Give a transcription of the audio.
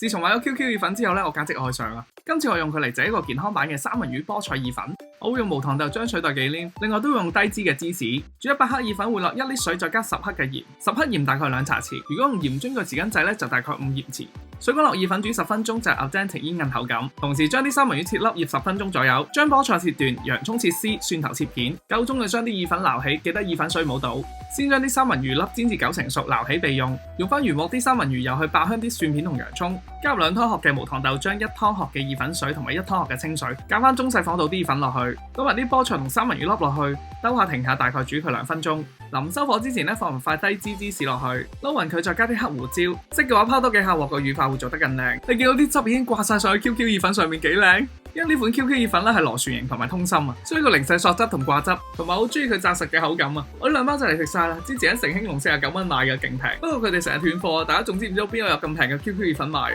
自從買咗 QQ 意粉之後咧，我簡直愛上啦！今次我用佢嚟整一個健康版嘅三文魚菠菜意粉，我會用無糖豆漿取代忌廉，另外都會用低脂嘅芝士。煮100克意粉會落1 lit 水，再加10克嘅鹽，10克鹽大概2茶匙。如果用鹽樽個匙羹仔咧，就大概5鹽匙。水滾落意粉煮10分鐘就係 al dente 煙韌口感。同時將啲三文魚切粒醃10分鐘左右，將菠菜切段，洋葱切絲，蒜頭切片。夠鐘就將啲意粉撈起，記得意粉水冇倒。先將啲三文魚粒煎至9成熟，撈起備用。用翻原鑊啲三文魚油去爆香啲蒜片同洋葱，加入2湯匙嘅無糖豆漿、1湯匙嘅意粉水同埋1湯匙嘅清水，加翻中細火倒啲意粉落去，倒埋啲菠菜同三文魚粒落去，兜下停下，大概煮佢2分鐘。臨收火之前咧，放埋塊低脂芝士落去，撈勻佢，再加啲黑胡椒。識嘅話拋多幾下鑊，個乳化會做得更靚。你見到啲汁已經掛晒上去 QQ 意粉上面，幾靚！因為呢款 QQ 意粉咧係螺旋形同埋通心啊，所以個零舍索汁同掛汁，同埋好中意佢紮實嘅口感啊！我呢2包就嚟食晒啦，之前喺盛興隆49蚊買嘅勁平，不過佢哋成日斷貨啊！大家仲知唔知道邊度有咁平嘅 QQ 意粉賣？